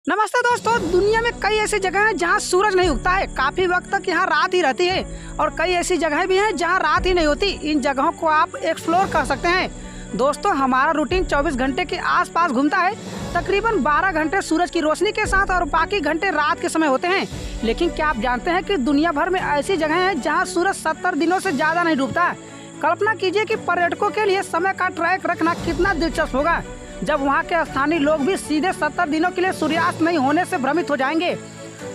नमस्ते दोस्तों। दुनिया में कई ऐसी जगह हैं जहां सूरज नहीं उगता है, काफी वक्त तक यहां रात ही रहती है और कई ऐसी जगहें भी हैं जहां रात ही नहीं होती। इन जगहों को आप एक्सप्लोर कर सकते हैं। दोस्तों, हमारा रूटीन 24 घंटे के आसपास घूमता है। तकरीबन 12 घंटे सूरज की रोशनी के साथ और बाकी घंटे रात के समय होते हैं। लेकिन क्या आप जानते हैं कि दुनिया भर में ऐसी जगह है जहाँ सूरज 70 दिनों से ज्यादा नहीं डूबता। कल्पना कीजिए कि पर्यटकों के लिए समय का ट्रैक रखना कितना दिलचस्प होगा, जब वहाँ के स्थानीय लोग भी सीधे 70 दिनों के लिए सूर्यास्त नहीं होने से भ्रमित हो जाएंगे।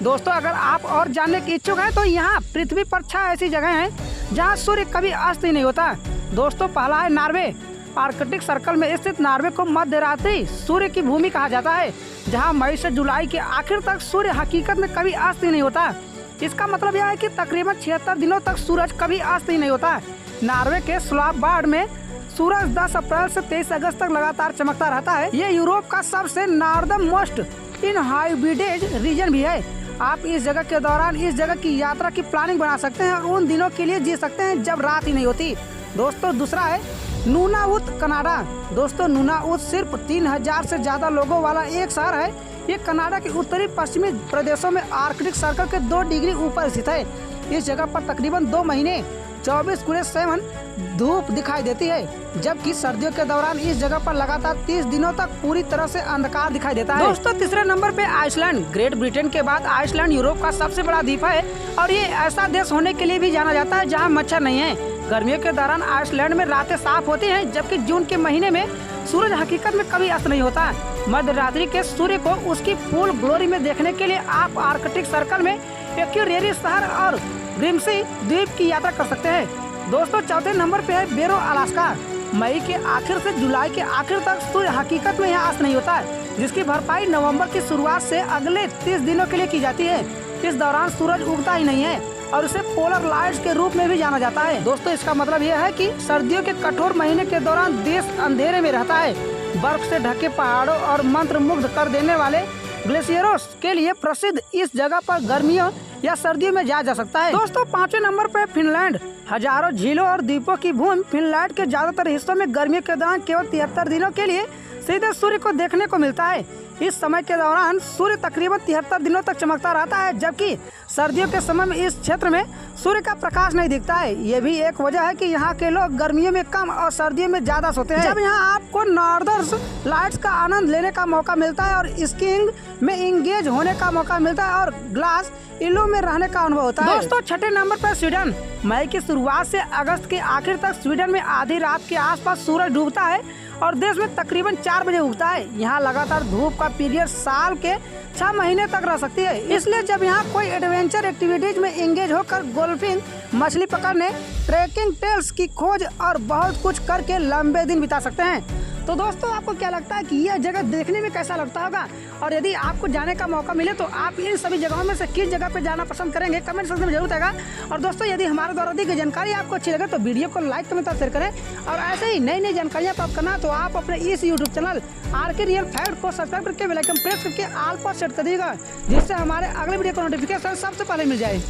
दोस्तों, अगर आप और जानने के इच्छुक हैं तो यहाँ पृथ्वी पर 6 ऐसी जगह हैं जहाँ सूर्य कभी अस्त ही नहीं होता। दोस्तों, पहला है नॉर्वे। आर्कटिक सर्कल में स्थित नॉर्वे को मध्य रात्रि सूर्य की भूमि कहा जाता है, जहाँ मई से जुलाई के आखिर तक सूर्य हकीकत में कभी अस्त ही नहीं होता। इसका मतलब यह है कि तकरीबन 76 दिनों तक सूरज कभी अस्त ही नहीं होता। नॉर्वे के स्वालबार्ड में सूरज 10 अप्रैल से 23 अगस्त तक लगातार चमकता रहता है। ये यूरोप का सबसे नॉर्दर्न मोस्ट इनहाइबिटेड रीजन भी है। आप इस जगह के दौरान इस जगह की यात्रा की प्लानिंग बना सकते हैं और उन दिनों के लिए जी सकते हैं जब रात ही नहीं होती। दोस्तों, दूसरा है नूनाउत, कनाडा। दोस्तों, नूनाउत सिर्फ 3000 से ज्यादा लोगों वाला एक शहर है। ये कनाडा के उत्तरी पश्चिमी प्रदेशों में आर्कटिक सर्कल के 2 डिग्री ऊपर स्थित है। इस जगह पर तकरीबन 2 महीने 24x7 धूप दिखाई देती है, जबकि सर्दियों के दौरान इस जगह पर लगातार 30 दिनों तक पूरी तरह से अंधकार दिखाई देता है। दोस्तों, तीसरे नंबर पे आइसलैंड। ग्रेट ब्रिटेन के बाद आइसलैंड यूरोप का सबसे बड़ा द्वीप है और ये ऐसा देश होने के लिए भी जाना जाता है जहाँ मच्छर नहीं है। गर्मियों के दौरान आइसलैंड में रातें साफ होती हैं, जबकि जून के महीने में सूरज हकीकत में कभी अस्त नहीं होता। मध्य रात्रि के सूर्य को उसकी फुल ग्लोरी में देखने के लिए आप आर्कटिक सर्कल में एक्यूरेरी शहर और ग्रिम्सी द्वीप की यात्रा कर सकते हैं। दोस्तों, चौथे नंबर पे है बेरो, अलास्का। मई के आखिर से जुलाई के आखिर तक सूर्य हकीकत में यहाँ अस्त नहीं होता, जिसकी भरपाई नवंबर की शुरुआत से अगले 30 दिनों के लिए की जाती है। इस दौरान सूरज उगता ही नहीं है और इसे पोलर लाइट्स के रूप में भी जाना जाता है। दोस्तों, इसका मतलब यह है कि सर्दियों के कठोर महीने के दौरान देश अंधेरे में रहता है। बर्फ से ढके पहाड़ों और मंत्रमुग्ध कर देने वाले ग्लेशियरों के लिए प्रसिद्ध इस जगह पर गर्मियों या सर्दियों में जाया जा सकता है। दोस्तों, 5वें नंबर पर फिनलैंड। हजारों झीलों और द्वीपों की भूमि फिनलैंड के ज्यादातर हिस्सों में गर्मियों के दौरान केवल 73 दिनों के लिए सीधे सूर्य को देखने को मिलता है। इस समय के दौरान सूर्य तकरीबन 73 दिनों तक चमकता रहता है, जबकि सर्दियों के समय में इस क्षेत्र में सूर्य का प्रकाश नहीं दिखता है। ये भी एक वजह है कि यहाँ के लोग गर्मियों में कम और सर्दियों में ज्यादा सोते हैं। जब यहाँ आपको नॉर्दर्न लाइट्स का आनंद लेने का मौका मिलता है और स्कीइंग में इंगेज होने का मौका मिलता है और ग्लास इलो में रहने का अनुभव होता है। दोस्तों, 6ठे नंबर पर स्वीडन। मई की शुरुआत से अगस्त के आखिर तक स्वीडन में आधी रात के आसपास सूरज डूबता है और देश में तकरीबन 4 बजे उगता है। यहाँ लगातार धूप का पीरियड साल के 6 महीने तक रह सकती है। इसलिए जब यहाँ कोई एडवेंचर एक्टिविटीज में एंगेज होकर गोल्फिंग, मछली पकड़ने, ट्रेकिंग, टेल्स की खोज और बहुत कुछ करके लंबे दिन बिता सकते हैं। तो दोस्तों, आपको क्या लगता है कि यह जगह देखने में कैसा लगता होगा, और यदि आपको जाने का मौका मिले तो आप इन सभी जगहों में से किस जगह पे जाना पसंद करेंगे, कमेंट सेक्शन में जरूर आएगा। और दोस्तों, यदि हमारे द्वारा दी गई जानकारी आपको अच्छी लगे तो वीडियो को लाइक, कमेंट और शेयर करें। और ऐसे ही नई नई जानकारियाँ प्राप्त करना तो आप अपने इस YouTube channel RK real fact को सब्सक्राइब करके बेल आइकन प्रेस करके ऑल पर सेट कर दीजिएगा, जिससे हमारे अगले वीडियो का नोटिफिकेशन सबसे पहले मिल जाए।